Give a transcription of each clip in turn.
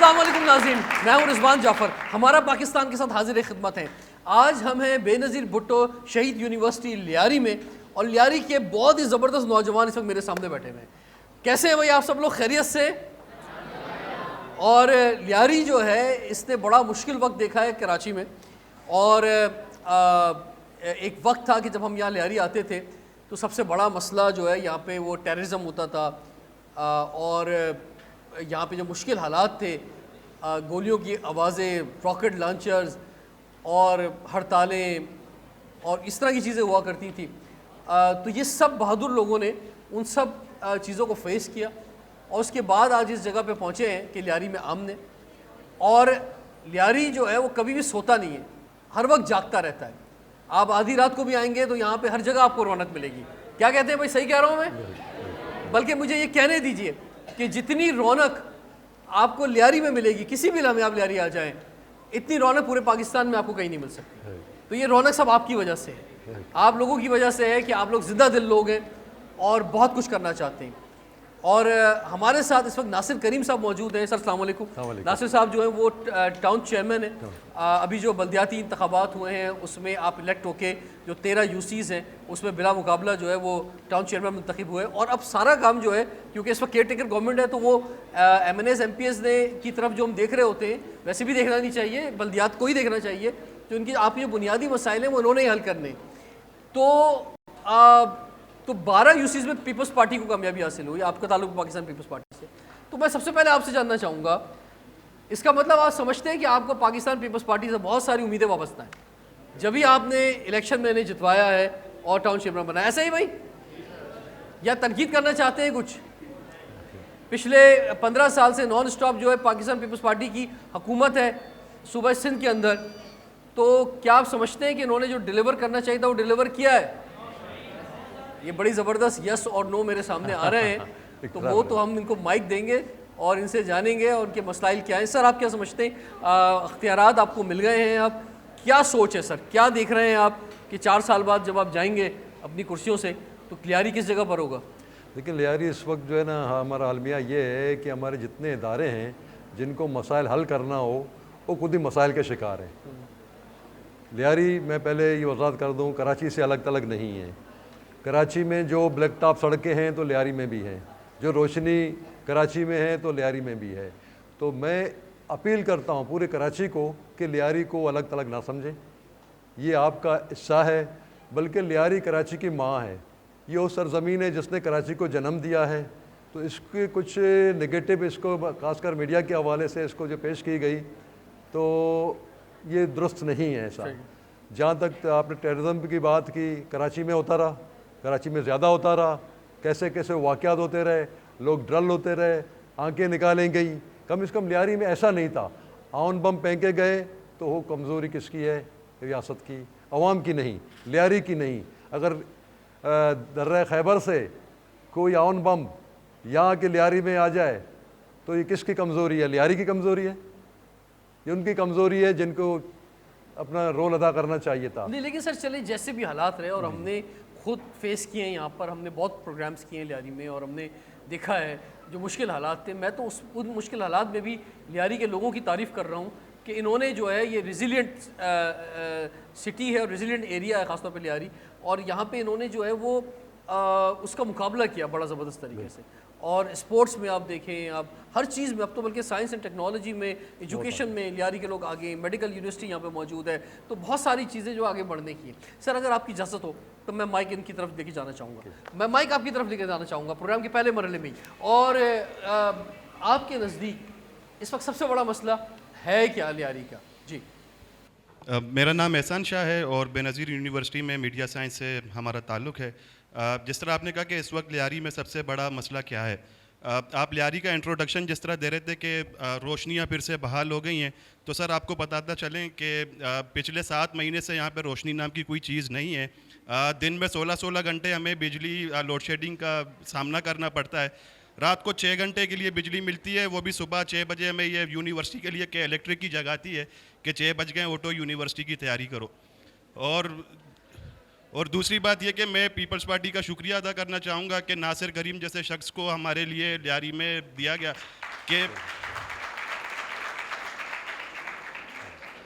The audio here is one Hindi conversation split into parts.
अस्सलाम वालेकुम नाज़रीन, मैं हूं रिजवान जाफ़र। हमारा पाकिस्तान के साथ हाजिर खिदमत हैं। आज हम हैं बेनज़ीर भुट्टो शहीद यूनिवर्सिटी लियारी में, और लियारी के बहुत ही ज़बरदस्त नौजवान इस वक्त मेरे सामने बैठे हुए हैं। कैसे हैं भाई आप सब लोग, खैरियत से? और लियारी जो है इसने बड़ा मुश्किल वक्त देखा है कराची में। और एक वक्त था कि जब हम यहाँ लियारी आते थे तो सबसे बड़ा मसला जो है यहाँ पे वो टेररिज्म होता था, और यहाँ पे जो मुश्किल हालात थे, गोलियों की आवाज़ें, रॉकेट लॉन्चर्स और हड़तालें और इस तरह की चीज़ें हुआ करती थी। तो ये सब बहादुर लोगों ने उन सब चीज़ों को फेस किया और उसके बाद आज इस जगह पे पहुँचे हैं कि लियारी में अमन है। और लियारी जो है वो कभी भी सोता नहीं है, हर वक्त जागता रहता है। आप आधी रात को भी आएंगे तो यहाँ पे हर जगह आपको रौनक मिलेगी। क्या कहते हैं भाई, सही कह रहा हूँ मैं? बल्कि मुझे ये कहने दीजिए कि जितनी रौनक आपको लियारी में मिलेगी, किसी भी लम्हे आप लियारी आ जाएं, इतनी रौनक पूरे पाकिस्तान में आपको कहीं नहीं मिल सकती। तो ये रौनक सब आपकी वजह से है, आप लोगों की वजह से है कि आप लोग ज़िंदा दिल लोग हैं और बहुत कुछ करना चाहते हैं। और हमारे साथ इस वक्त नासिर करीम साहब मौजूद हैं। सर अस्सलाम वालेकुम। नासिर साहब जो है वो टाउन चेयरमैन है। अभी जो बल्दियाती इंतखाबात हुए हैं उसमें आप इलेक्ट होके जो 13 यूसीज़ हैं उसमें बिला मुकाबला जो है वो टाउन चेयरमैन मुंतखब हुए। और अब सारा काम जो है, क्योंकि इस वक्त केयर टेकर गवर्नमेंट है, तो वो MNAs MPs ने की तरफ जो हम देख रहे होते हैं वैसे भी देखना नहीं चाहिए, बल्दियात को ही देखना चाहिए। तो इनकी आप ये बुनियादी मसाइल हैं वो उन्होंने ही हल करने। तो 12 यूसीज़ में पीपल्स पार्टी को कामयाबी हासिल हुई। आपका ताल्लुक पाकिस्तान पीपल्स पार्टी से, तो मैं सबसे पहले आपसे जानना चाहूँगा, इसका मतलब आप समझते हैं कि आपको पाकिस्तान पीपल्स पार्टी से बहुत सारी उम्मीदें वाबस्ता हैं जब भी आपने इलेक्शन में इन्हें जितवाया है और टाउन चेयरमैन बनाया, ऐसा ही भाई? या तनकीद करना चाहते हैं कुछ? पिछले 15 साल से नॉन स्टॉप जो है पाकिस्तान पीपल्स पार्टी की हुकूमत है सूबा सिंध के अंदर, तो क्या आप समझते हैं कि इन्होंने जो डिलीवर करना चाहिए था वो डिलीवर किया है? ये बड़ी ज़बरदस्त यस और नो मेरे सामने आ रहे हैं तो वो तो हम इनको माइक देंगे और इनसे जानेंगे और उनके मसाइल क्या हैं। सर आप क्या समझते हैं, अख्तियारात आपको मिल गए हैं, अब क्या सोच है सर, क्या देख रहे हैं आप कि 4 साल बाद जब आप जाएंगे अपनी कुर्सियों से तो लियारी किस जगह पर होगा? लेकिन लियारी इस वक्त जो है ना, हमारा अलमिया ये है कि हमारे जितने इदारे हैं जिनको मसाइल हल करना हो वो खुद ही मसाइल के शिकार हैं। लियारी, मैं पहले ये वजाहत कर दूँ, कराची से अलग थलग नहीं है। कराची में जो ब्लैक टॉप सड़कें हैं तो लियारी में भी हैं, जो रोशनी कराची में है तो लियारी में भी है। तो मैं अपील करता हूँ पूरे कराची को कि लियारी को अलग थलग ना समझें, ये आपका हिस्सा है, बल्कि लियारी कराची की माँ है। ये वो सरज़मीन है जिसने कराची को जन्म दिया है। तो इसके कुछ नेगेटिव, इसको खासकर मीडिया के हवाले से इसको जो पेश की गई तो ये दुरुस्त नहीं है ऐसा। जहाँ तक आपने टेररिज्म की बात की, कराची में होता रहा, कराची में ज़्यादा होता रहा, कैसे कैसे वाक़यात होते रहे, लोग ड्रल होते रहे, आंखें निकालें गई। कम से कम लियारी में ऐसा नहीं था, आउन बम फेंके गए तो वो कमज़ोरी किसकी है? रियासत की, अवाम की नहीं, लियारी की नहीं। अगर दर्रा खैबर से कोई आउन बम यहाँ के लियारी में आ जाए तो ये किसकी कमज़ोरी है? लियारी की कमज़ोरी है, ये उनकी कमज़ोरी है जिनको अपना रोल अदा करना चाहिए था। नहीं, लेकिन सर चले जैसे भी हालात रहे, और हमने खुद फेस किए हैं यहाँ पर, हमने बहुत प्रोग्राम्स किए हैं लियारी में और हमने देखा है जो मुश्किल हालात थे। मैं तो उन मुश्किल हालात में भी लियारी के लोगों की तारीफ़ कर रहा हूँ कि इन्होंने जो है ये रेजिलिएंट सिटी है और रेजिलिएंट एरिया है ख़ासतौर पे लियारी, और यहाँ पे इन्होंने जो है वो उसका मुकाबला किया बड़ा ज़बरदस्त तरीके से। और स्पोर्ट्स में आप देखें, आप हर चीज़ में, अब तो बल्कि साइंस एंड टेक्नोलॉजी में, एजुकेशन में लियारी के लोग आगे, मेडिकल यूनिवर्सिटी यहाँ पे मौजूद है, तो बहुत सारी चीज़ें जो आगे बढ़ने की है। सर अगर आपकी इजाज़त हो तो मैं माइक इनकी तरफ लेके जाना चाहूँगा, मैं माइक आपकी तरफ लेके जाना चाहूँगा प्रोग्राम के पहले मरहले में ही। और आपके नज़दीक इस वक्त सबसे बड़ा मसला है क्या लियारी का? जी मेरा नाम एहसान शाह है और बेनज़ीर यूनिवर्सिटी में मीडिया साइंस से हमारा ताल्लुक़ है। जिस तरह आपने कहा कि इस वक्त लियारी में सबसे बड़ा मसला क्या है, आप लियारी का इंट्रोडक्शन जिस तरह दे रहे थे कि रोशनियाँ फिर से बहाल हो गई हैं, तो सर आपको बताता चलें कि पिछले 7 महीने से यहाँ पर रोशनी नाम की कोई चीज़ नहीं है। दिन में 16-16 घंटे हमें बिजली लोड शेडिंग का सामना करना पड़ता है। रात को 6 घंटे के लिए बिजली मिलती है, वो भी सुबह 6 बजे हमें ये यूनिवर्सिटी के लिए कि इलेक्ट्रिक की जगाती है कि 6 बज गए, उठो यूनिवर्सिटी की तैयारी करो। और दूसरी बात यह कि मैं पीपल्स पार्टी का शुक्रिया अदा करना चाहूँगा कि नासिर करीम जैसे शख्स को हमारे लिए लियारी में दिया गया कि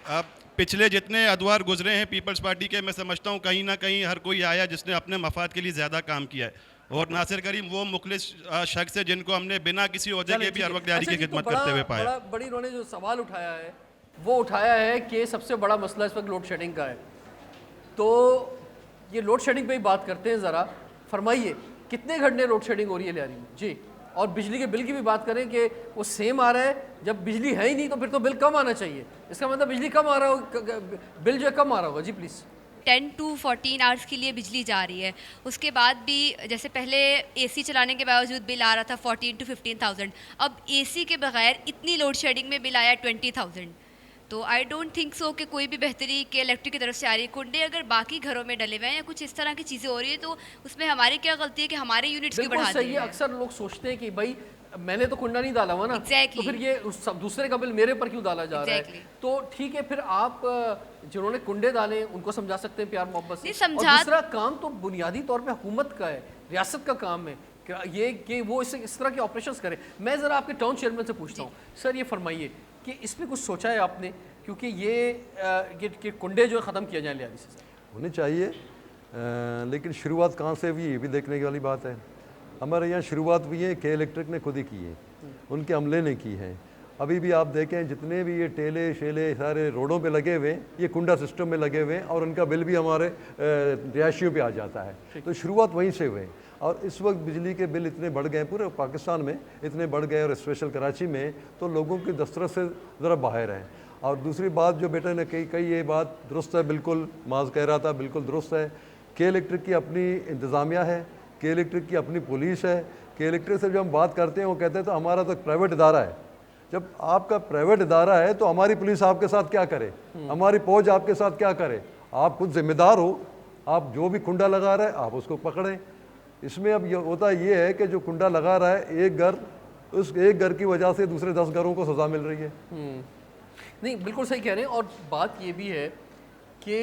अब पिछले जितने अदवार गुजरे हैं पीपल्स पार्टी के, मैं समझता हूँ कहीं ना कहीं हर कोई आया जिसने अपने मफाद के लिए ज़्यादा काम किया है, और नासिर करीम वो मुखलिस शख्स है जिनको हमने बिना किसी ओहदे के भी हर वक्त लियारी की खिदमत करते हुए पाया। बड़ी इन्होंने जो सवाल उठाया है वो उठाया है कि सबसे बड़ा मसला इस वक्त लोड शेडिंग का है। तो ये लोड शेडिंग पे ही बात करते हैं ज़रा। फरमाइए कितने घंटे लोड शेडिंग हो रही है लियारी में जी, और बिजली के बिल की भी बात करें कि वो सेम आ रहा है। जब बिजली है ही नहीं तो फिर तो बिल कम आना चाहिए, इसका मतलब बिजली कम आ रहा होगा, बिल जो है कम आ रहा होगा। जी प्लीज़। 10 to 14 आवर्स के लिए बिजली जा रही है, उसके बाद भी जैसे पहले एसी चलाने के बावजूद बिल आ रहा था 14 to 15,000, अब एसी के बगैर इतनी लोड शेडिंग में बिल आया 20,000। तो आई डोंट थिंक सो कि कोई भी बेहतरी के इलेक्ट्रिक की तरफ से आ रही है। कुंडे अगर बाकी घरों में डले हुए हैं या कुछ इस तरह की चीज़ें हो रही है तो उसमें हमारी क्या गलती है कि हमारे यूनिट्स क्यों बढ़ा दिए हैं? अक्सर लोग सोचते हैं कि भाई मैंने तो कुंडा नहीं डाला हुआ ना, तो फिर ये दूसरे का बिल मेरे पर क्यों डाला जा रहा है? तो ठीक है, फिर आप जिन्होंने कुंडे डाले उनको समझा सकते हैं प्यार मोहब्बत से। और दूसरा काम तो बुनियादी तौर पे हुकूमत का है, रियासत का काम है ये कि वो इस तरह के ऑपरेशंस करे। मैं ज़रा आपके टाउन चेयरमैन से पूछता हूँ, सर ये फरमाइए कि इस पर कुछ सोचा है आपने, क्योंकि ये कुंडे जो ख़त्म किया जाए लियारी से होने चाहिए, लेकिन शुरुआत कहाँ से हुई ये भी देखने की वाली बात है। हमारे यहाँ शुरुआत हुई है के इलेक्ट्रिक ने खुद ही की है, उनके अमले ने की है। अभी भी आप देखें जितने भी ये ठेले शेले सारे रोडों पे लगे हुए ये कुंडा सिस्टम में लगे हुए हैं, और उनका बिल भी हमारे रिहायशियों पे आ जाता है। तो शुरुआत वहीं से हुई, और इस वक्त बिजली के बिल इतने बढ़ गए पूरे पाकिस्तान में, इतने बढ़ गए और स्पेशल कराची में, तो लोगों की दस्तरस से ज़रा बाहर है। और दूसरी बात जो बेटे ने कही ये बात दुरुस्त है, बिल्कुल माज कह रहा था, बिल्कुल दुरुस्त है। के इलेक्ट्रिक की अपनी इंतज़ामिया है, के इलेक्ट्रिक की अपनी पुलिस है। के इलेक्ट्रिक से जब हम बात करते हैं वो कहते हैं तो हमारा तो प्राइवेट इदारा है। जब आपका प्राइवेट इदारा है तो हमारी पुलिस आपके साथ क्या करे, हमारी फौज आपके साथ क्या करे? आप खुद जिम्मेदार हो, आप जो भी कुंडा लगा रहे हैं आप उसको पकड़ें। इसमें अब होता ये है कि जो कुंडा लगा रहा है एक घर, उस एक घर की वजह से दूसरे 10 घरों को सज़ा मिल रही है। नहीं, बिल्कुल सही कह रहे हैं। और बात ये भी है कि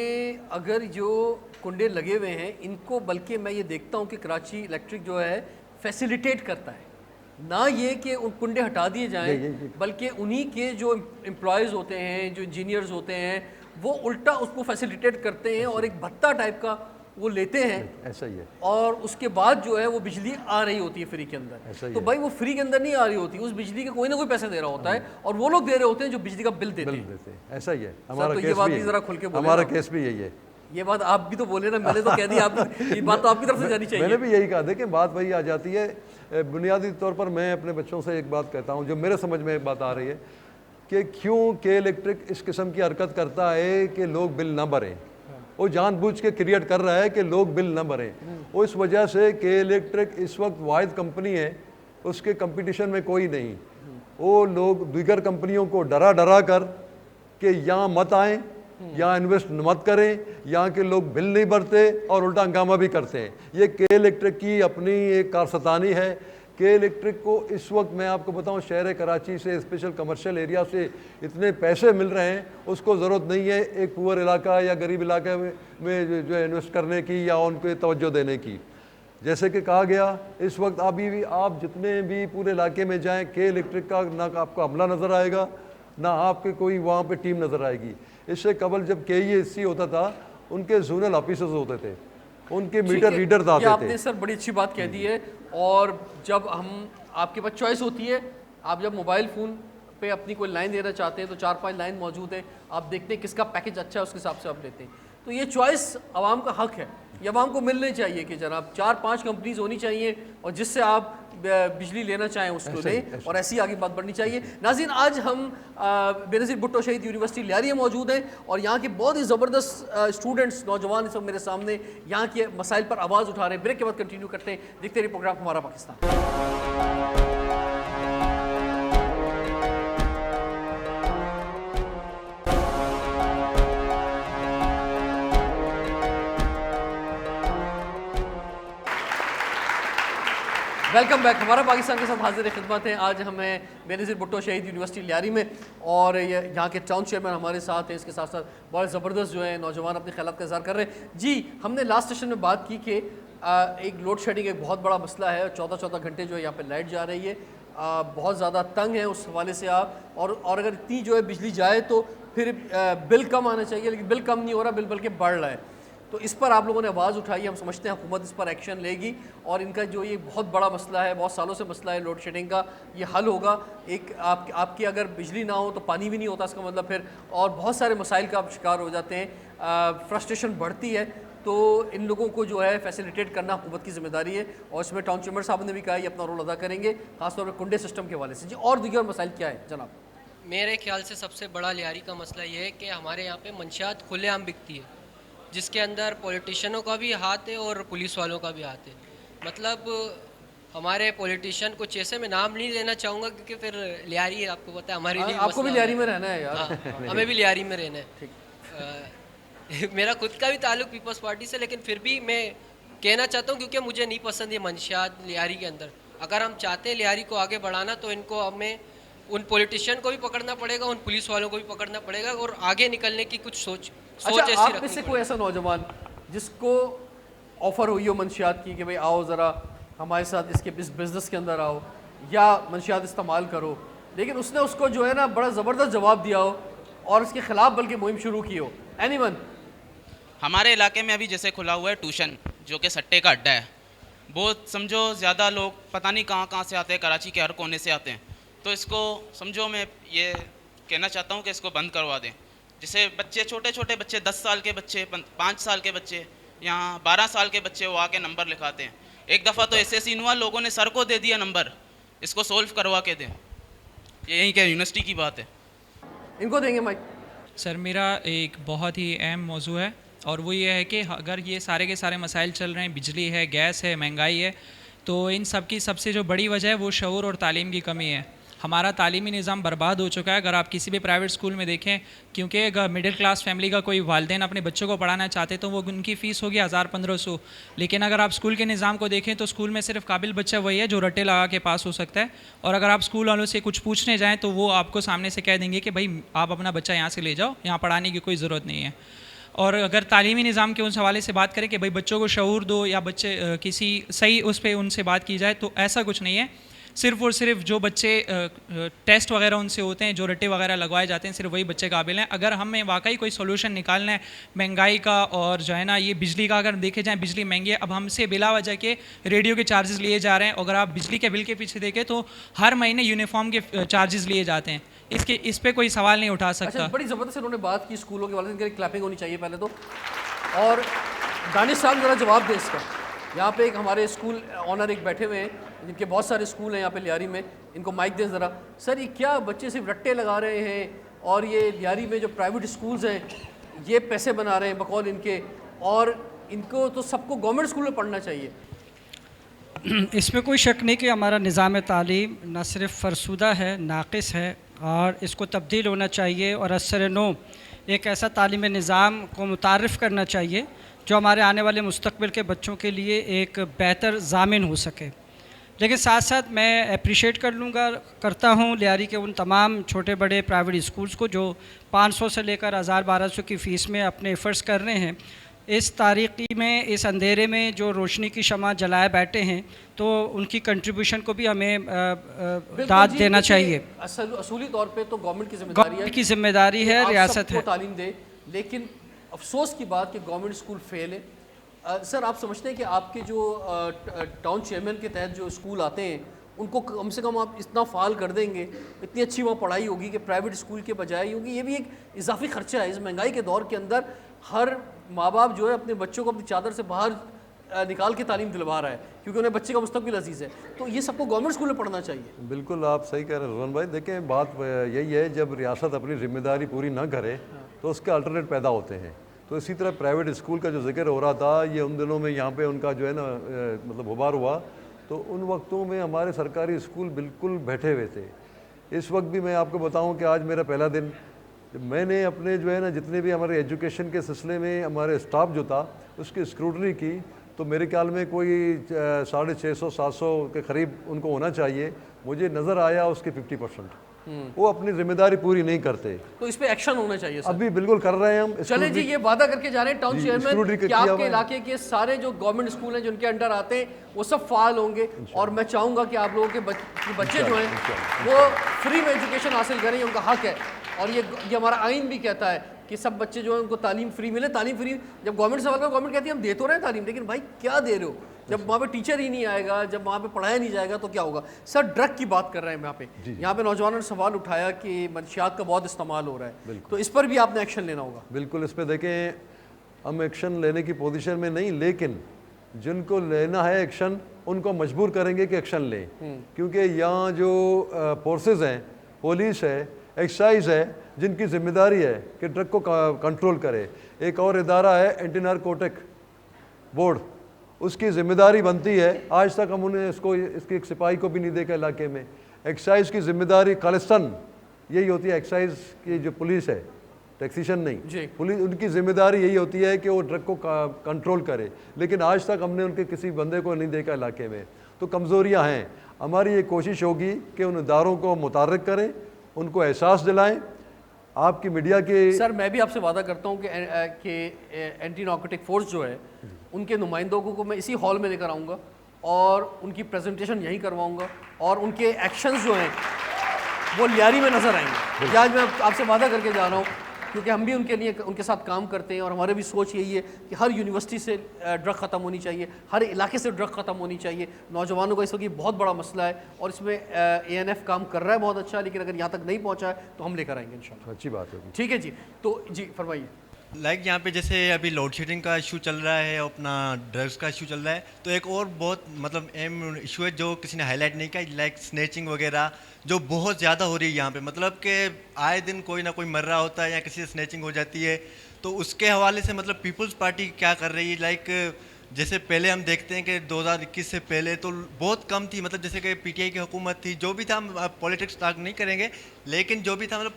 अगर जो कुंडे लगे हुए हैं इनको, बल्कि मैं ये देखता हूँ कि कराची इलेक्ट्रिक जो है फैसिलिटेट करता है, ना ये कि उन कुंडे हटा दिए जाएं, बल्कि उन्हीं के जो एम्प्लॉयज़ होते हैं, जो इंजीनियर्स होते हैं, वो उल्टा उसको फैसिलिटेट करते हैं और एक भत्ता टाइप का वो लेते हैं। ऐसा ही है। और उसके बाद जो है वो बिजली आ रही होती है फ्री के अंदर। तो भाई वो फ्री के अंदर नहीं आ रही होती, उस बिजली के कोई ना कोई पैसे दे रहा होता है, और वो लोग दे रहे होते हैं जो बिजली का बिल देते हैं। ऐसा ही है हमारा केस। ये बात भी जरा खुल के बोले, हमारा केस भी यही है। ये बात आप भी तो बोले ना, मैंने तो कह दी, आप ये बात तो आपकी तरफ से जानी चाहिए। मैंने भी यही कहा, देखिए बात वही आ जाती है। बुनियादी तौर पर मैं अपने बच्चों से एक बात कहता हूँ जो मेरे समझ में एक बात आ रही है कि क्यों के इलेक्ट्रिक इस किस्म की हरकत करता है कि लोग बिल ना भरें। वो जानबूझ के क्रिएट कर रहा है कि लोग बिल ना भरें। वो इस वजह से के इलेक्ट्रिक इस वक्त वाहिद कंपनी है, उसके कंपटीशन में कोई नहीं। वो लोग दीगर कंपनियों को डरा डरा कर कि यहाँ मत आएँ, यहाँ इन्वेस्ट मत करें, यहाँ के लोग बिल नहीं भरते और उल्टा हंगामा भी करते हैं। ये के इलेक्ट्रिक की अपनी एक कारसतानी है। के इलेक्ट्रिक को इस वक्त मैं आपको बताऊं शहर कराची से, स्पेशल कमर्शियल एरिया से इतने पैसे मिल रहे हैं, उसको ज़रूरत नहीं है एक पुअर इलाका या गरीब इलाके में जो है इन्वेस्ट करने की या उनको तवज्जो देने की। जैसे कि कहा गया, इस वक्त अभी भी आप जितने भी पूरे इलाके में जाएँ, के इलेक्ट्रिक का ना आपको अमला नज़र आएगा, ना आपके कोई वहाँ पर टीम नज़र आएगी। इससे कबल जब KESC होता था उनके जोनल ऑफिसर्स होते थे, उनके मीटर रीडर आते थे। आपने सर बड़ी अच्छी बात कह दी है। और जब हम आपके पास चॉइस होती है, आप जब मोबाइल फ़ोन पे अपनी कोई लाइन देना चाहते हैं तो 4-5 लाइन मौजूद है, आप देखते हैं किसका पैकेज अच्छा है, उसके हिसाब से आप लेते हैं। तो ये चॉइस आवाम का हक है, ये आवाम को मिलनी चाहिए कि जनाब 4-5 कंपनीज होनी चाहिए और जिससे आप बिजली लेना चाहें उसको लें, और ऐसी आगे बात बढ़नी चाहिए। नाज़रीन, आज हम बेनज़ीर भुट्टो शहीद यूनिवर्सिटी लियारी में मौजूद हैं और यहाँ के बहुत ही ज़बरदस्त स्टूडेंट्स, नौजवान सब मेरे सामने यहाँ के मसाइल पर आवाज़ उठा रहे हैं। ब्रेक के बाद कंटिन्यू करते हैं, देखते रहिए प्रोग्राम हमारा पाकिस्तान। Welcome back. हमारा पाकिस्तान के साथ हाजिर खिदमत है। आज हमें बेनज़ीर भुट्टो शहीद यूनिवर्सिटी लियारी में, और यहाँ के टाउन चेयरमैन हमारे साथ हैं। इसके साथ साथ बहुत ज़बरदस्त जो है नौजवान अपने ख्यालात का इज़हार कर रहे हैं। जी, हमने लास्ट सेशन में बात की कि एक लोड शेडिंग एक बहुत बड़ा मसला है। 14-14 घंटे जो है यहाँ पर लाइट जा रही है, बहुत ज़्यादा तंग है उस हवाले से आप, और अगर इतनी जो है बिजली जाए तो फिर बिल कम आना चाहिए, लेकिन बिल कम नहीं हो रहा, बिल बल्कि बढ़ रहा है। तो इस पर आप लोगों ने आवाज़ उठाई, हम समझते हैं हुकूमत इस पर एक्शन लेगी और इनका जो ये बहुत बड़ा मसला है, बहुत सालों से मसला है लोड शेडिंग का, ये हल होगा। एक आपकी अगर बिजली ना हो तो पानी भी नहीं होता, इसका मतलब फिर और बहुत सारे मसाइल का आप शिकार हो जाते हैं, फ्रस्ट्रेशन बढ़ती है। तो इन लोगों को जो है फैसिलिटेट करना हुकूमत की जिम्मेदारी है और इसमें टाउन चेंबर साहब ने भी कहा ये अपना रोल अदा करेंगे, खासतौर पर कुंडे सिस्टम के हवाले से। जी, और दीगर मसाइल क्या है जनाब? मेरे ख्याल से सबसे बड़ा लियारी का मसला ये है कि हमारे यहाँ पे मंशियात खुलेआम बिकती है, जिसके अंदर पॉलिटिशियनों का भी हाथ है और पुलिस वालों का भी हाथ है। मतलब हमारे पॉलिटिशियन कुछ ऐसे में नाम नहीं लेना चाहूँगा क्योंकि फिर लियारी आपको पता है हमारे लिए आपको भी मसला लियारी है। में रहना है यार। हाँ, हमें भी लियारी में रहना है। मेरा खुद का भी ताल्लुक पीपल्स पार्टी से, लेकिन फिर भी मैं कहना चाहता हूँ क्योंकि मुझे नहीं पसंद ये मंशियात लियारी के अंदर। अगर हम चाहते हैं लियारी को आगे बढ़ाना तो इनको हमें उन पॉलिटिशियन को भी पकड़ना पड़ेगा, उन पुलिस वालों को भी पकड़ना पड़ेगा और आगे निकलने की कुछ सोच अच्छा, ऐसी आप में रखनी से पड़ेगी। कोई ऐसा नौजवान जिसको ऑफ़र हुई हो मंशियात की कि भाई आओ ज़रा हमारे साथ इसके इस बिज़नेस के अंदर आओ या मंशियात इस्तेमाल करो, लेकिन उसने उसको जो है ना बड़ा ज़बरदस्त जवाब दिया हो और उसके ख़िलाफ़ बल्कि मुहिम शुरू की हो? एनीवन? हमारे इलाके में अभी जैसे खुला हुआ है ट्यूशन, जो कि सट्टे का अड्डा है। बहुत समझो ज़्यादा लोग पता नहीं कहाँ कहाँ से आते हैं, कराची के हर कोने से आते हैं। तो इसको समझो मैं ये कहना चाहता हूँ कि इसको बंद करवा दें। जैसे बच्चे, छोटे छोटे बच्चे, 10 साल के बच्चे, 5 साल के बच्चे, यहाँ 12 साल के बच्चे वो आके नंबर लिखाते हैं। एक दफ़ा तो ऐसे सीन हुआ, लोगों ने सर को दे दिया नंबर, इसको सोल्व करवा के दें। ये यहीं के यूनिवर्सिटी की बात है। इनको देंगे माइक। सर, मेरा एक बहुत ही अहम मौजू है और वो ये है कि अगर ये सारे के सारे मसाइल चल रहे हैं, बिजली है, गैस है, महंगाई है, तो इन सब की सबसे जो बड़ी वजह है वो शऊर और तालीम की कमी है। हमारा तालीमी निज़ाम बर्बाद हो चुका है। अगर आप किसी भी प्राइवेट स्कूल में देखें, क्योंकि अगर मिडिल क्लास फैमिली का कोई वालिदैन अपने बच्चों को पढ़ाना चाहते तो वो उनकी फ़ीस होगी 1000-1500, लेकिन अगर आप स्कूल के निज़ाम को देखें तो स्कूल में सिर्फ काबिल बच्चा वही है जो रट्टे लगा के पास हो सकता है। और अगर आप स्कूल वालों से कुछ पूछने जाएँ तो वो आपको सामने से कह देंगे कि भाई आप अपना बच्चा यहाँ से ले जाओ, यहाँ पढ़ाने की कोई ज़रूरत नहीं है। और अगर तालीमी निज़ाम के उस हवाले से बात करें कि भाई बच्चों को शऊर दो या बच्चे किसी सही उस पर उनसे बात की जाए, तो ऐसा कुछ नहीं है। सिर्फ़ और सिर्फ जो बच्चे टेस्ट वगैरह उनसे होते हैं, जो रट्टे वगैरह लगवाए जाते हैं, सिर्फ वही बच्चे काबिल हैं। अगर हमें वाकई कोई सोल्यूशन निकालना है महंगाई का और जो है ना ये बिजली का, अगर देखे जाए बिजली महंगी है, अब हमसे बिला वजह के रेडियो के चार्जेस लिए जा रहे हैं। अगर आप बिजली के बिल के पीछे देखें तो हर महीने यूनिफॉर्म के चार्जेस लिए जाते हैं। इस पर कोई सवाल नहीं उठा सकता। अच्छा, बड़ी ज़बरदस्त उन्होंने बात की स्कूलों के वाले, इनके क्लैपिंग होनी चाहिए पहले तो। और दानिश साहब ज़रा जवाब दें इसका। यहाँ पे एक हमारे स्कूल ऑनर एक बैठे हुए हैं जिनके बहुत सारे स्कूल हैं यहाँ पे लियारी में, इनको माइक दें ज़रा। सर, ये क्या बच्चे सिर्फ रट्टे लगा रहे हैं और ये लियारी में जो प्राइवेट स्कूल्स हैं ये पैसे बना रहे हैं बकौल इनके, और इनको तो सबको गवर्नमेंट स्कूल में पढ़ना चाहिए? इसमें कोई शक नहीं कि हमारा निज़ाम तालीम न सिर्फ फ़रसुदा है, नाक़िस है और इसको तब्दील होना चाहिए और असर नो एक ऐसा तालीमी निज़ाम को मुतारिफ़ करना चाहिए जो हमारे आने वाले मुस्तक़बिल के बच्चों के लिए एक बेहतर ज़ामिन हो सके। लेकिन साथ साथ मैं अप्रिशिएट करता हूँ लियारी के उन तमाम छोटे बड़े प्राइवेट स्कूल्स को जो 500 से लेकर 1000-1200 की फ़ीस में अपने एफ़र्ट्स कर रहे हैं। इस तारीकी में, इस अंधेरे में जो रोशनी की शमा जलाए बैठे हैं, तो उनकी कंट्रीब्यूशन को भी हमें दाद देना चाहिए। असूली तौर पे तो गवर्नमेंट की जिम्मेदारी है, गवर्नमेंट की जिम्मेदारी है, रियासत है। तालीम दे, लेकिन अफसोस की बात कि गवर्नमेंट स्कूल फेल है। सर, आप समझते हैं कि आपके जो टाउन चेयरमैन के तहत जो स्कूल आते हैं उनको कम से कम आप इतना फ़ाल कर देंगे, इतनी अच्छी वहाँ पढ़ाई होगी कि प्राइवेट स्कूल के बजाय होगी? ये भी एक इजाफी खर्चा है। इस महंगाई के दौर के अंदर हर माँ बाप जो है अपने बच्चों को अपनी चादर से बाहर निकाल के तालीम दिलवा रहा है क्योंकि उन्हें बच्चे का मुस्तकबिल अजीज़ है। तो ये सबको गवर्नमेंट स्कूल में पढ़ना चाहिए। बिल्कुल आप सही कह रहे हैं रिजवान भाई। देखें, बात यही है, जब रियासत अपनी जिम्मेदारी पूरी ना करे तो उसके अल्टरनेट पैदा होते हैं। तो इसी तरह प्राइवेट स्कूल का जो जिक्र हो रहा था, ये उन दिनों में यहाँ पे उनका जो है ना मतलब गुबार हुआ, तो उन वक्तों में हमारे सरकारी स्कूल बिल्कुल बैठे हुए थे। इस वक्त भी मैं आपको बताऊं कि आज मेरा पहला दिन, मैंने अपने जो है ना जितने भी हमारे एजुकेशन के सिलसिले में हमारे स्टाफ जो था उसकी स्क्रूटनी की, तो मेरे ख्याल में कोई 650-700 के करीब उनको होना चाहिए। मुझे नज़र आया उसके 50% वो अपनी जिम्मेदारी पूरी नहीं करते। तो इस पे एक्शन होना चाहिए सर। अभी बिल्कुल कर रहे हैं हम। चले जी, ये वादा करके जा रहे हैं टाउन चेयरमैन कि आपके है। इलाके के सारे जो गवर्नमेंट स्कूल हैं जिनके अंडर आते हैं वो सब फाल होंगे, और मैं चाहूँगा कि आप लोगों के बच्चे जो हैं वो फ्री में एजुकेशन हासिल करें, उनका हक है। और ये हमारा आइन भी कहता है कि सब बच्चे जो हैं उनको तालीम फ्री मिले। तालीम फ्री जब गवर्नमेंट सवाल कर, गवर्नमेंट कहती है हम दे तो रहे हैं तालीम, लेकिन भाई क्या दे रहे हो? जब वहाँ पे टीचर ही नहीं आएगा, जब वहाँ पे पढ़ाया नहीं जाएगा तो क्या होगा? सर ड्रग की बात कर रहे हैं यहाँ पे नौजवानों ने सवाल उठाया कि मंशियात का बहुत इस्तेमाल हो रहा है, तो इस पर भी आपने एक्शन लेना होगा। बिल्कुल, इस पर देखें हम एक्शन लेने की पोजीशन में नहीं, लेकिन जिनको लेना है एक्शन उनको मजबूर करेंगे कि एक्शन लें, क्योंकि यहाँ जो फोर्सेस हैं, पुलिस है, एक्साइज है, जिनकी जिम्मेदारी है कि ड्रग को कंट्रोल करे। एक और इदारा है एंटी नारकोटिक बोर्ड, उसकी जिम्मेदारी बनती है। आज तक हम उन्हें इसकी एक सिपाही को भी नहीं देखा इलाके में। एक्साइज की जिम्मेदारी खालिस्तान यही होती है, एक्साइज की जो पुलिस है, टैक्सेशन नहीं, पुलिस उनकी जिम्मेदारी यही होती है कि वो ड्रग को कंट्रोल करे, लेकिन आज तक हमने उनके किसी बंदे को नहीं देखा इलाके में। तो कमज़ोरियाँ हैं। हमारी ये कोशिश होगी कि उन इदारों को मुतहर्रिक करें, उनको एहसास दिलाएं। आपकी मीडिया के सर मैं भी आपसे वादा करता हूँ कि एंटी नार्कोटिक फोर्स जो है उनके नुमाइंदों को मैं इसी हॉल में लेकर आऊँगा और उनकी प्रेजेंटेशन यहीं करवाऊँगा और उनके एक्शंस जो हैं वो लियारी में नज़र आएंगे। आज मैं आपसे वादा करके जा रहा हूँ, क्योंकि हम भी उनके साथ काम करते हैं और हमारे भी सोच यही है कि हर यूनिवर्सिटी से ड्रग ख़त्म होनी चाहिए, हर इलाके से ड्रग ख़त्म होनी चाहिए। नौजवानों का इस वक्त ये बहुत बड़ा मसला है और इसमें ANF काम कर रहा है बहुत अच्छा, लेकिन अगर यहाँ तक नहीं पहुँचा है तो हम लेकर आएंगे इंशाल्लाह। अच्छी बात होगी। ठीक है जी, तो जी फरमाइए। लाइक यहाँ पे जैसे अभी लोड शेडिंग का इशू चल रहा है, अपना ड्रग्स का इशू चल रहा है, तो एक और बहुत मतलब अहम इशू है जो किसी ने हाईलाइट नहीं किया, लाइक स्नैचिंग वगैरह जो बहुत ज़्यादा हो रही है यहाँ पे। मतलब कि आए दिन कोई ना कोई मर रहा होता है या किसी से स्नैचिंग हो जाती है। तो उसके हवाले से मतलब पीपल्स पार्टी क्या कर रही है? लाइक जैसे पहले हम देखते हैं कि 2021 से पहले तो बहुत कम थी, मतलब जैसे कि PTI की हुकूमत थी, जो भी था, हम पॉलिटिक्स टाक नहीं करेंगे, लेकिन जो भी था मतलब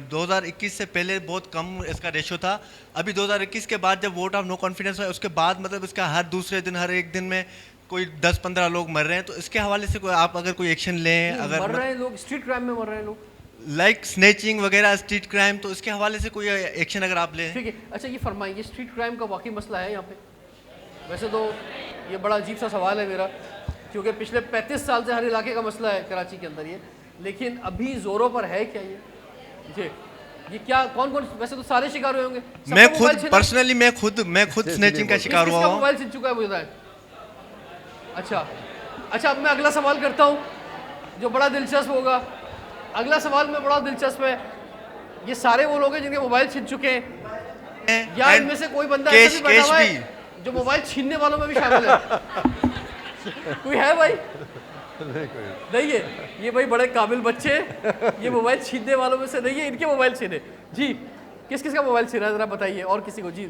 2021 से पहले बहुत कम इसका रेशो था। अभी 2021 के बाद जब वोट ऑफ नो कॉन्फिडेंस हुआ, उसके बाद मतलब इसका हर दूसरे दिन, हर एक दिन में कोई 10-15 लोग मर रहे हैं। तो इसके हवाले से आप अगर कोई एक्शन लें, अगर मर रहे हैं लोग, स्ट्रीट क्राइम में मर रहे हैं लोग, लाइक स्नैचिंग वगैरह, स्ट्रीट क्राइम, तो इसके हवाले से कोई एक्शन अगर आप लें। ठीक है। अच्छा ये फरमाइए, ये स्ट्रीट क्राइम का वाकई मसला है यहाँ पे? वैसे तो ये बड़ा अजीब सा सवाल है मेरा, क्योंकि पिछले 35 साल से हर इलाके का मसला है कराची के अंदर ये, लेकिन अभी जोरों पर है क्या ये? जी ये क्या, कौन कौन, वैसे तो सारे शिकार हुए होंगे। मैं खुद पर्सनली मैं खुद स्नैचिंग का शिकार हुआ हूँ। मोबाइल छिन चुका है मुझे? अच्छा अब मैं अगला सवाल करता हूँ जो बड़ा दिलचस्प होगा। अगला सवाल में बड़ा दिलचस्प है, ये सारे वो लोग हैं जिनके मोबाइल छिन चुके हैं या इनमें से कोई बंदा ऐसा भी बैठा हुआ है जो मोबाइल छीनने वालों में भी शामिल है? कोई है भाई? नहीं है। ये भाई बड़े काबिल बच्चे, ये मोबाइल छीनने वालों में से नहीं है, इनके मोबाइल छीने। जी किस किस का मोबाइल छीना है ज़रा बताइए, और किसी को? जी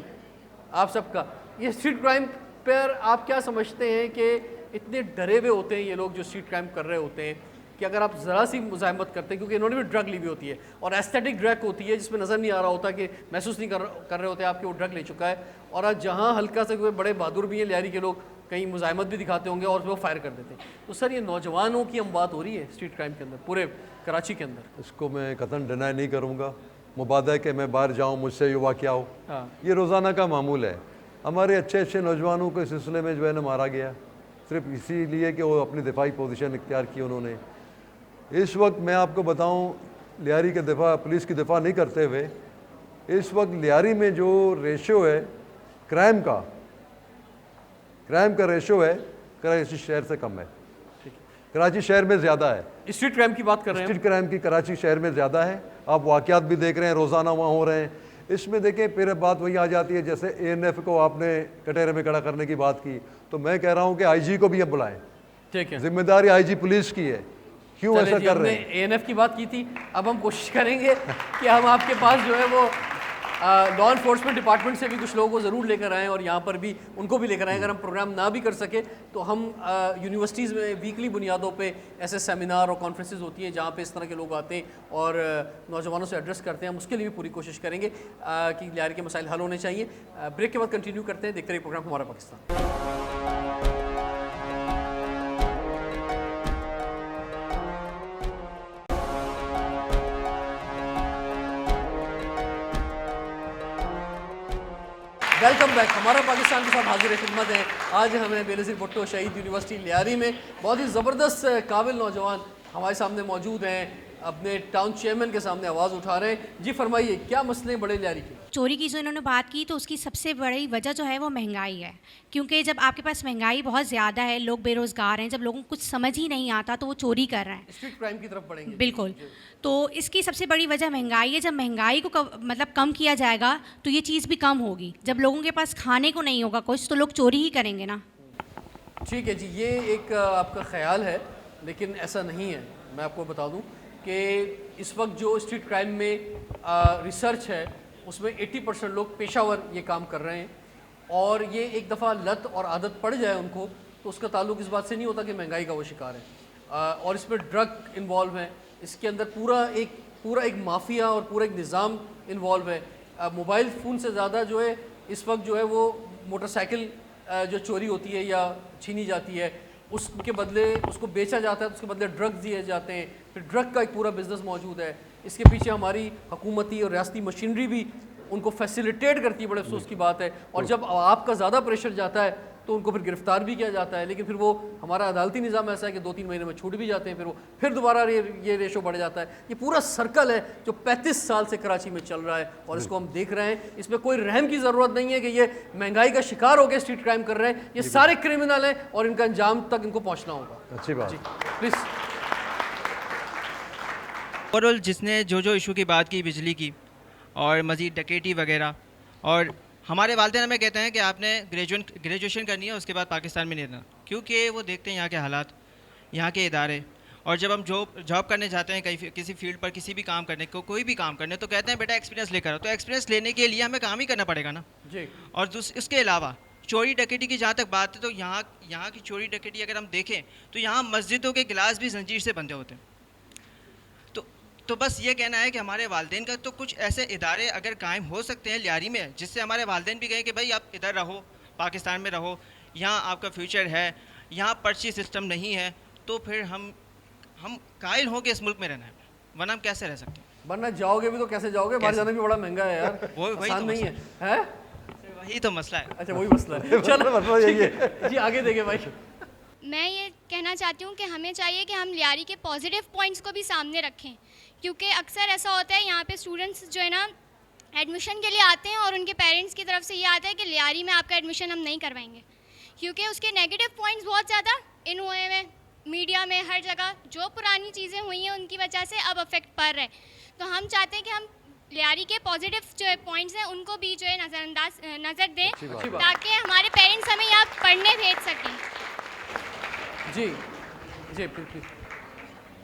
आप सबका। ये स्ट्रीट क्राइम पर आप क्या समझते हैं कि इतने डरे हुए होते हैं ये लोग जो स्ट्रीट क्राइम कर रहे होते हैं कि अगर आप ज़रा सी मुज़ाहमत करते हैं, क्योंकि इन्होंने भी ड्रग ली हुई होती है और एस्थेटिक ड्रग होती है जिसमें नज़र नहीं आ रहा होता, कि महसूस नहीं कर रहे होते आपके वो ड्रग ले चुका है, और आज जहाँ हल्का से कोई बड़े बहादुर भी हैं लियारी के लोग, कहीं मुज़ाहमत भी दिखाते होंगे और वो फायर कर देते हैं। तो सर ये नौजवानों की हम बात हो रही है स्ट्रीट क्राइम के अंदर पूरे कराची के अंदर, इसको मैं कतन डिनाई नहीं करूँगा। मुबादा है कि मैं बाहर जाऊँ, मुझसे ये वाक़या हो, ये रोज़ाना का मामूल है। हमारे अच्छे नौजवानों को इस सिलसिले में जो है ना मारा गया, सिर्फ इसीलिए कि वो अपनी दिफाई पोजीशन इख्तियार की उन्होंने। इस वक्त मैं आपको बताऊं, लियारी के दिफा, पुलिस की दिफा नहीं करते हुए, इस वक्त लियारी में जो रेशो है क्राइम का रेशो है कराची शहर से कम है। कराची शहर में ज़्यादा है। स्ट्रीट क्राइम की बात कर रहे हैं? स्ट्रीट क्राइम की कराची शहर में ज़्यादा है। आप वाक़यात भी देख रहे हैं, रोज़ाना वहाँ हो रहे हैं। इसमें देखें फिर बात वही आ जाती है, जैसे ANF को आपने कटहरे में खड़ा करने की बात की, तो मैं कह रहा हूँ कि IG को भी अब बुलाएं। ठीक है, जिम्मेदारी IG पुलिस की है। क्यों ऐसा कर रहे हैं? ANF की बात की थी, अब हम कोशिश करेंगे कि हम आपके पास जो है वो लॉ इन्फोर्समेंट डिपार्टमेंट से भी कुछ लोगों को ज़रूर लेकर आएँ और यहाँ पर भी उनको भी लेकर आएँ। अगर हम प्रोग्राम ना भी कर सके तो हम यूनिवर्सिटीज़ में वीकली बुनियादों पे ऐसे सेमिनार और कॉन्फ्रेंसेस होती हैं जहाँ पे इस तरह के लोग आते हैं और नौजवानों से एड्रेस करते हैं। हम उसके लिए भी पूरी कोशिश करेंगे कि लियारी के मसाइल हल होने चाहिए। ब्रेक के बाद कंटिन्यू करते हैं, देखते रहिए प्रोग्राम हमारा पाकिस्तान। Welcome back. हमारा पाकिस्तान के साथ हाजिर खिदमत है। आज हमें बेनज़ीर भुट्टो शहीद यूनिवर्सिटी लियारी में बहुत ही ज़बरदस्त काबिल नौजवान हमारे सामने मौजूद हैं। अपने टाउन चेयरमैन के सामने आवाज़ उठा रहे हैं। जी फरमाइए, क्या मसले हैं बड़े लियारी के? चोरी की जो इन्होंने बात की तो उसकी सबसे बड़ी वजह जो है वो महंगाई है, क्योंकि जब आपके पास महंगाई बहुत ज़्यादा है, लोग बेरोज़गार हैं, जब लोगों को कुछ समझ ही नहीं आता तो वो चोरी कर रहे हैं। स्ट्रीट क्राइम की तरफ बढ़ेंगे। बिल्कुल, तो इसकी सबसे बड़ी वजह महंगाई है। जब महंगाई को मतलब कम किया जाएगा तो ये चीज़ भी कम होगी। जब लोगों के पास खाने को नहीं होगा कुछ तो लोग चोरी ही करेंगे ना। ठीक है जी, ये एक आपका ख्याल है, लेकिन ऐसा नहीं है। मैं आपको बता दूं कि इस वक्त जो स्ट्रीट क्राइम में रिसर्च है उसमें 80% लोग पेशावर ये काम कर रहे हैं, और ये एक दफ़ा लत और आदत पड़ जाए उनको तो उसका ताल्लुक इस बात से नहीं होता कि महंगाई का वो शिकार है। और इसमें ड्रग इन्वॉल्व है, इसके अंदर पूरा एक माफिया और पूरा एक निज़ाम इन्वॉल्व है। मोबाइल फ़ोन से ज़्यादा जो है इस वक्त जो है वो मोटरसाइकिल जो चोरी होती है या छीनी जाती है, उसके बदले उसको बेचा जाता है, तो उसके बदले ड्रग्स दिए जाते हैं। फिर ड्रग का एक पूरा बिज़नेस मौजूद है। इसके पीछे हमारी हुकूमती और रियासती मशीनरी भी उनको फैसिलिटेट करती है, बड़े अफसोस की बात है। और जब आपका ज़्यादा प्रेशर जाता है तो उनको फिर गिरफ्तार भी किया जाता है, लेकिन फिर वो हमारा अदालती निज़ाम ऐसा है कि 2-3 महीने में छूट भी जाते हैं, फिर दोबारा ये रेशो बढ़ जाता है। ये पूरा सर्कल है जो 35 साल से कराची में चल रहा है, और इसको हम देख रहे हैं। इसमें कोई रहम की ज़रूरत नहीं है कि ये महंगाई का शिकार होकर स्ट्रीट क्राइम कर रहे हैं। ये सारे क्रिमिनल हैं और इनका अंजाम तक इनको पहुँचना होगा। अच्छी बात। जी प्लीज़। ओवरऑल जिसने जो इशू की बात की बिजली की और मज़ीद डकैती वगैरह, और हमारे वालिदैन हमें कहते हैं कि आपने ग्रेजुएशन करनी है, उसके बाद पाकिस्तान में नहीं रहना, क्योंकि वो देखते हैं यहाँ के हालात, यहाँ के इदारे। और जब हम जॉब करने जाते हैं कहीं किसी फील्ड पर, किसी भी काम करने को, कोई भी काम करने, तो कहते हैं बेटा एक्सपीरियंस लेकर आओ। तो एक्सपीरियंस लेने के लिए हमें काम ही करना पड़ेगा ना जी। और इसके अलावा चोरी डकैती की जहाँ तक बात है, तो यहाँ की चोरी डकैती अगर हम देखें तो यहाँ मस्जिदों के गिलास भी जंजीर से बंधे होते हैं। तो बस ये कहना है कि हमारे वालिदैन का तो कुछ ऐसे इदारे अगर कायम हो सकते हैं लियारी में, जिससे हमारे वालिदैन भी कहें कि भाई आप इधर रहो, पाकिस्तान में रहो, यहाँ आपका फ्यूचर है, यहाँ पर्ची सिस्टम नहीं है, तो फिर हम कायल होंगे इस मुल्क में रहना है, वरना हम कैसे रह सकते हैं? वरना जाओगे भी तो कैसे जाओगे? बाहर जाना भी बड़ा महंगा है यार। वही आसान तो नहीं है। वही तो मसला है। अच्छा, वही मसला है। चलो यही है जी, आगे देंगे भाई। मैं ये कहना चाहती हूँ कि हमें चाहिए कि हम लियारी के पॉजिटिव पॉइंट्स को भी सामने रखें, क्योंकि अक्सर ऐसा होता है यहाँ पे स्टूडेंट्स जो है ना एडमिशन के लिए आते हैं और उनके पेरेंट्स की तरफ से ये आता है कि लियारी में आपका एडमिशन हम नहीं करवाएंगे, क्योंकि उसके नेगेटिव पॉइंट्स बहुत ज़्यादा इन हुए हैं मीडिया में, हर जगह जो पुरानी चीज़ें हुई हैं उनकी वजह से अब अफेक्ट पड़ रहा है। तो हम चाहते हैं कि हम लियारी के पॉजिटिव जो पॉइंट्स हैं उनको भी जो है नज़र दें, ताकि हमारे पेरेंट्स हमें यहाँ पढ़ने भेज सकें। जी जी प्लीज।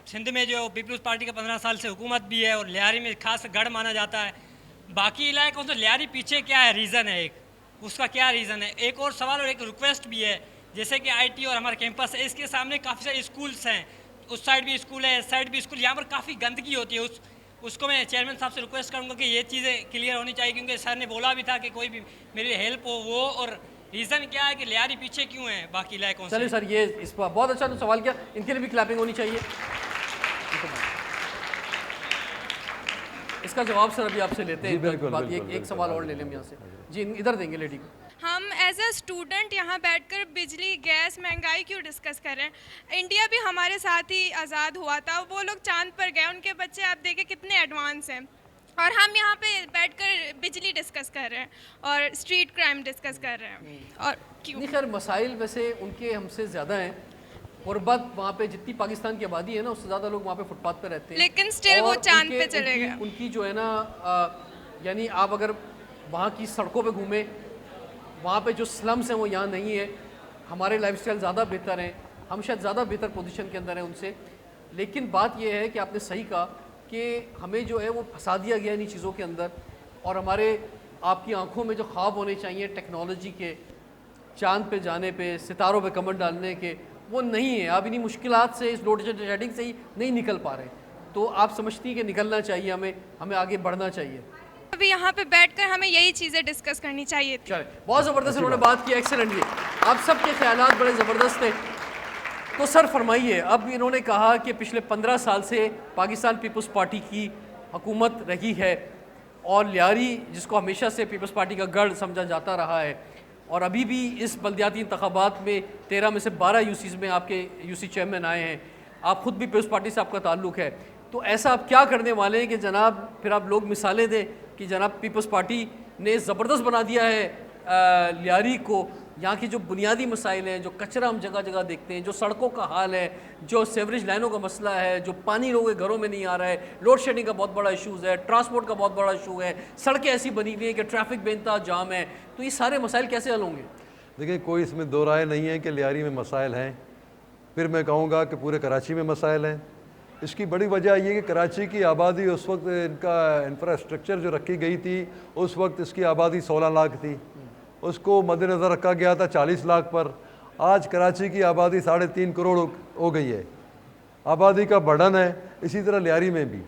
सिंध में जो पीपल्स पार्टी का 15 साल से हुकूमत भी है और लियारी में खास गढ़ माना जाता है। बाकी इलाकों से लियारी पीछे क्या है, रीज़न है एक, उसका क्या रीज़न है? एक और सवाल और एक रिक्वेस्ट भी है, जैसे कि आईटी और हमारा कैंपस है, इसके सामने काफ़ी सारे स्कूल्स हैं, उस साइड भी स्कूल है, इस साइड भी स्कूल, यहाँ पर काफ़ी गंदगी होती है। उसको मैं चेयरमैन साहब से रिक्वेस्ट करूँगा कि ये चीज़ें क्लियर होनी चाहिए, क्योंकि सर ने बोला भी था कि कोई भी मेरी हेल्प हो वो, और रीज़न क्या है कि लियारी पीछे क्यों है बाकी इलाकों से? चलिए सर, ये इस पर बहुत अच्छा सवाल किया, इनके लिए भी क्लैपिंग होनी चाहिए। इसका जवाब सर अभी आपसे लेते हैं। बिल्कुल, एक सवाल और ले लें यहाँ से। जी इधर देंगे लेडी को। हम एज अ स्टूडेंट यहाँ बैठकर बिजली, गैस, महंगाई क्यों डिस्कस कर रहे हैं? इंडिया भी हमारे साथ ही आज़ाद हुआ था, वो लोग चांद पर गए, उनके बच्चे आप देखें कितने एडवांस हैं, और हम यहाँ पे बैठकर बिजली डिस्कस कर रहे हैं और स्ट्रीट क्राइम डिस्कस कर रहे हैं। और क्यों? नहीं खैर, मसाइल वैसे उनके हमसे ज़्यादा हैं, और बात वहाँ पे जितनी पाकिस्तान की आबादी है ना, उससे ज़्यादा लोग वहाँ पे फुटपाथ पे रहते हैं, लेकिन स्टिल वो चांद पे चले गए। उनकी जो है ना, यानी आप अगर वहाँ की सड़कों पे घूमें, वहाँ पे जो स्लम्स हैं वो यहाँ नहीं है। हमारे लाइफस्टाइल ज़्यादा बेहतर हैं, हम शायद ज़्यादा बेहतर पोजीशन के अंदर हैं उनसे, लेकिन बात यह है कि आपने सही कहा कि हमें जो है वो फंसा दिया गया इन चीज़ों के अंदर, और हमारे आपकी आंखों में जो ख्वाब होने चाहिए टेक्नोलॉजी के, चांद पे जाने पे, सितारों पे कमर डालने के, वो नहीं है। आप इन्हीं मुश्किलात से, इस लोड शेडिंग से ही नहीं निकल पा रहे। तो आप समझती हैं कि निकलना चाहिए, हमें आगे बढ़ना चाहिए। अभी यहाँ पे बैठकर हमें यही चीज़ें डिस्कस करनी चाहिए थी। चले, बहुत ज़बरदस्त उन्होंने बात की, एक्सेलेंटली। आप सबके ख्यालात बड़े ज़बरदस्त थे। तो सर फरमाइए, अब इन्होंने कहा कि पिछले 15 साल से पाकिस्तान पीपल्स पार्टी की हुकूमत रही है, और लियारी जिसको हमेशा से पीपल्स पार्टी का गढ़ समझा जाता रहा है, और अभी भी इस बल्दियाती इंतखाबात में 13 में से 12 यूसीज़ में आपके यूसी चेयरमैन आए हैं, आप ख़ुद भी पीपल्स पार्टी से आपका ताल्लुक़ है, तो ऐसा आप क्या करने वाले हैं कि जनाब फिर आप लोग मिसालें दें कि जनाब पीपल्स पार्टी ने ज़बरदस्त बना दिया है लियारी को, यहाँ की जो बुनियादी मसाइल हैं, जो कचरा हम जगह जगह देखते हैं, जो सड़कों का हाल है, जो सेवरेज लाइनों का मसला है, जो पानी लोगों के घरों में नहीं आ रहा है, लोड शेडिंग का बहुत बड़ा इशूज़ है, ट्रांसपोर्ट का बहुत बड़ा इशू है, सड़कें ऐसी बनी हुई हैं कि ट्रैफिक बेइंतहा जाम है, तो ये सारे मसाइल कैसे हल होंगे? देखिए, कोई इसमें दो राय नहीं है कि लियारी में मसाइल हैं, फिर मैं कहूँगा कि पूरे कराची में मसाइल हैं। इसकी बड़ी वजह ये कि कराची की आबादी उस वक्त, इनका इंफ्रास्ट्रक्चर जो रखी गई थी उस वक्त इसकी आबादी 16 लाख थी, उसको मद्देनज़र रखा गया था 40 लाख पर। आज कराची की आबादी 3.5 करोड़ हो गई है, आबादी का बढ़न है। इसी तरह लियारी में भी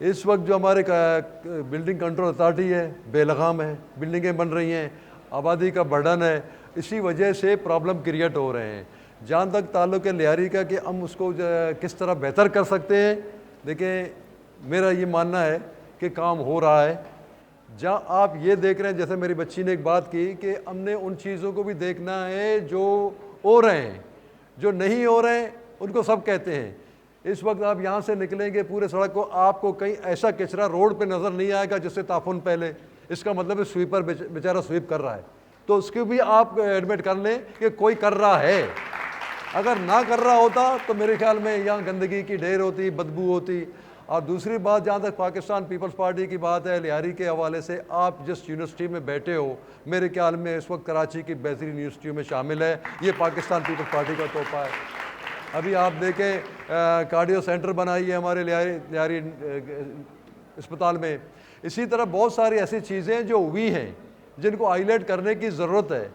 इस वक्त जो हमारे बिल्डिंग कंट्रोल अथॉरिटी है बेलगाम है, बिल्डिंगें बन रही हैं, आबादी का बढ़न है, इसी वजह से प्रॉब्लम क्रिएट हो रहे हैं। जहाँ तक ताल्लुक़ है लियारी का कि हम उसको किस तरह बेहतर कर सकते हैं, देखिए मेरा ये मानना है कि काम हो रहा है। जहाँ आप ये देख रहे हैं, जैसे मेरी बच्ची ने एक बात की कि हमने उन चीज़ों को भी देखना है जो हो रहे हैं, जो नहीं हो रहे हैं उनको सब कहते हैं। इस वक्त आप यहाँ से निकलेंगे पूरे सड़क को, आपको कहीं ऐसा कचरा रोड पे नज़र नहीं आएगा जिससे ताफुन पहले, इसका मतलब है स्वीपर बेचारा स्वीप कर रहा है, तो उसको भी आप एडमिट कर लें कि कोई कर रहा है। अगर ना कर रहा होता तो मेरे ख्याल में यहाँ गंदगी की ढेर होती, बदबू होती। और दूसरी बात, जहाँ तक पाकिस्तान पीपल्स पार्टी की बात है, लियारी के हवाले से, आप जिस यूनिवर्सिटी में बैठे हो, मेरे ख्याल में इस वक्त कराची की बेहतरीन यूनिवर्सिटियों में शामिल है, ये पाकिस्तान पीपल्स पार्टी का तोहफा है। अभी आप देखें कार्डियो सेंटर बनाई है हमारे लियारी अस्पताल में। इसी तरह बहुत सारी ऐसी चीज़ें जो हुई हैं जिनको हाईलाइट करने की ज़रूरत है।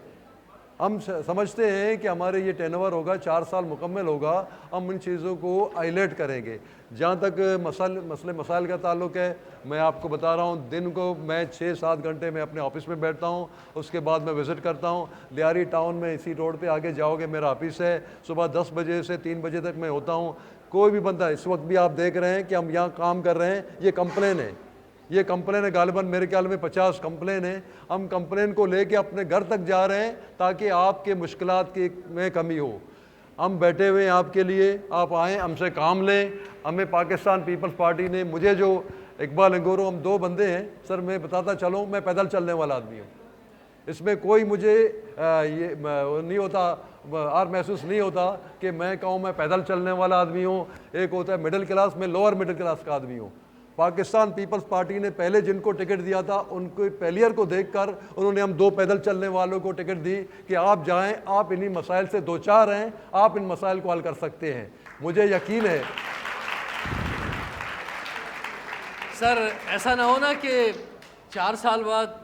हम समझते हैं कि हमारे ये टेनओवर होगा, 4 साल मुकम्मल होगा, हम इन चीज़ों को हाईलाइट करेंगे। जहाँ तक मसले मसाइल का ताल्लुक़ है, मैं आपको बता रहा हूँ, दिन को मैं 6-7 घंटे में अपने ऑफिस में बैठता हूँ, उसके बाद मैं विज़िट करता हूँ लियारी टाउन में। इसी रोड पे आगे जाओगे मेरा ऑफिस है, सुबह 10 बजे से 3 बजे तक मैं होता हूँ। कोई भी बंदा, इस वक्त भी आप देख रहे हैं कि हम यहाँ काम कर रहे हैं, ये कंप्लेन है, ये कंप्लेन है, गालिबन मेरे ख्याल में 50 कंप्लेन है। हम कंप्लेन को लेके अपने घर तक जा रहे हैं ताकि आपके मुश्किलात की में कमी हो। हम बैठे हुए हैं आपके लिए, आप आएँ, हमसे काम लें। हमें पाकिस्तान पीपल्स पार्टी ने, मुझे जो इकबाल अंगोरो, हम 2 बंदे हैं सर, मैं बताता चलूँ, मैं पैदल चलने वाला आदमी हूँ। इसमें कोई मुझे ये नहीं होता, और महसूस नहीं होता कि मैं कहूँ मैं पैदल चलने वाला आदमी हूँ। एक होता है मिडिल क्लास, मैं लोअर मिडिल क्लास का आदमी हूँ। पाकिस्तान पीपल्स पार्टी ने पहले जिनको टिकट दिया था, उनको फेलियर को देखकर उन्होंने हम 2 पैदल चलने वालों को टिकट दी कि आप जाएं, आप इन्हीं मसाइल से 2-4 हैं, आप इन मसाइल को हल कर सकते हैं। मुझे यकीन है सर, ऐसा ना हो ना कि 4 साल बाद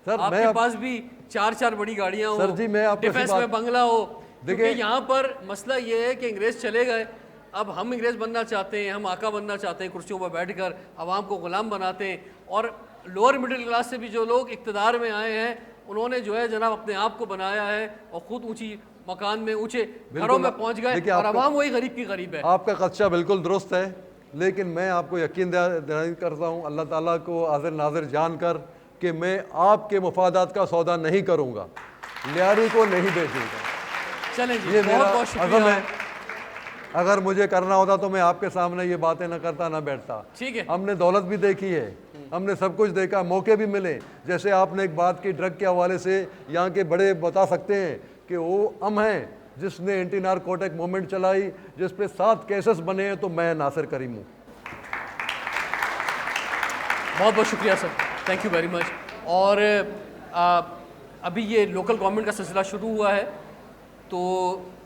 सर आपके पास भी 4 बड़ी गाड़ियां हो, सर जी, मैं आपको डिफेंस में बंगला हो। देखिए, क्योंकि यहाँ पर मसला ये है कि अंग्रेज़ चले गए, अब हम अंग्रेज़ बनना चाहते हैं, हम आका बनना चाहते हैं, कुर्सियों पर बैठकर आवाम को ग़ुलाम बनाते हैं। और लोअर मिडिल क्लास से भी जो लोग इक़्तिदार में आए हैं, उन्होंने जो है जनाब अपने आप को बनाया है और ख़ुद ऊँची मकान में, ऊँचे घरों में पहुँच गए, और आवाम वही गरीब की गरीब है। आपका ख़दशा बिल्कुल दुरुस्त है, लेकिन मैं आपको यकीन दिलाना करता हूँ अल्लाह ताला को हाज़िर नाज़िर जानकर कि मैं आपके मुफादात का सौदा नहीं करूँगा, लियारी को नहीं बेचूँगा। चलें जी, ये मेरा बहुत अज़म है। अगर मुझे करना होता तो मैं आपके सामने ये बातें ना करता, ना बैठता। ठीक है, हमने दौलत भी देखी है, हमने सब कुछ देखा, मौके भी मिले। जैसे आपने एक बात की ड्रग के हवाले से, यहाँ के बड़े बता सकते हैं कि वो हम हैं जिसने एंटी नारकोटिक मूवमेंट चलाई, जिस पे 7 केसेस बने हैं, तो मैं नासिर करीम हूँ। बहुत बहुत शुक्रिया sir, thank you very much. और अभी ये लोकल गवर्नमेंट का सिलसिला शुरू हुआ है, तो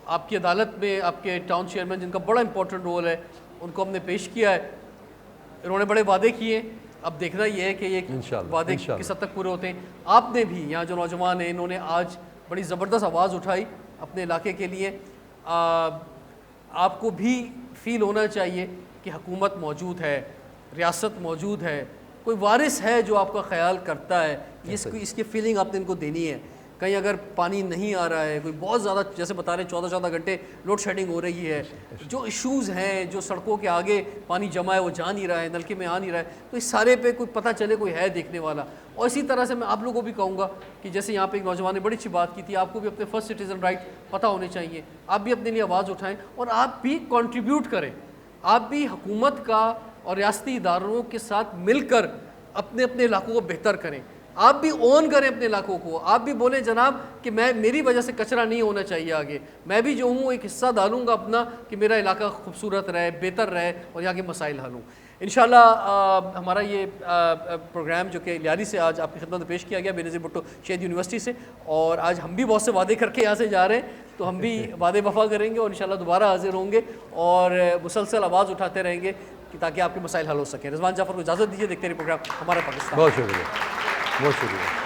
आपकी अदालत में आपके टाउन चेयरमैन, जिनका बड़ा इंपॉर्टेंट रोल है, उनको हमने पेश किया है। इन्होंने बड़े वादे किए, अब देखना ये है कि ये वादे किस हद तक पूरे होते हैं। आपने भी, यहाँ जो नौजवान हैं, इन्होंने आज बड़ी ज़बरदस्त आवाज़ उठाई अपने इलाके के लिए। आपको भी फील होना चाहिए कि हुकूमत मौजूद है, रियासत मौजूद है, कोई वारिस है जो आपका ख्याल करता है। इसकी फीलिंग आपने इनको देनी है। कहीं अगर पानी नहीं आ रहा है, कोई बहुत ज़्यादा, जैसे बता रहे 14-14 घंटे लोड शेडिंग हो रही है, जो इश्यूज़ हैं, जो सड़कों के आगे पानी जमा है वो जा नहीं रहा है, नलके में आ नहीं रहा है, तो इस सारे पे कोई पता चले कोई है देखने वाला। और इसी तरह से मैं आप लोगों को भी कहूँगा कि जैसे यहाँ पे एक नौजवान ने बड़ी अच्छी बात की थी, आपको भी अपने फर्स्ट सिटीज़न राइट पता होने चाहिए, आप भी अपने लिए आवाज़ उठाएँ और आप भी कॉन्ट्रीब्यूट करें, आप भी हुकूमत का और रियासती इदारों के साथ मिलकर अपने अपने इलाकों को बेहतर करें। आप भी ओन करें अपने इलाकों को, आप भी बोलें जनाब कि मेरी वजह से कचरा नहीं होना चाहिए आगे, मैं भी जो हूँ एक हिस्सा डालूँगा अपना कि मेरा इलाका खूबसूरत रहे, बेहतर रहे और यहाँ के मसाइल हल हों। इंशाल्लाह हमारा ये प्रोग्राम जो कि लियारी से आज आपकी खिदमत में पेश किया गया बेनज़ीर भुट्टो शहीद यूनिवर्सिटी से, और आज हम भी बहुत से वादे करके यहाँ से जा रहे हैं, तो हम भी वादे वफा करेंगे और इंशाल्लाह दोबारा हाजिर होंगे और मुसलसल आवाज़ उठाते रहेंगे कि ताकि आपके मसाइल हल हो सकें। रिजवान जाफर को इजाज़त दीजिए, देखते रहिए प्रोग्राम हमारा पाकिस्तान। बहुत शुक्रिया, बहुत शुक्रिया।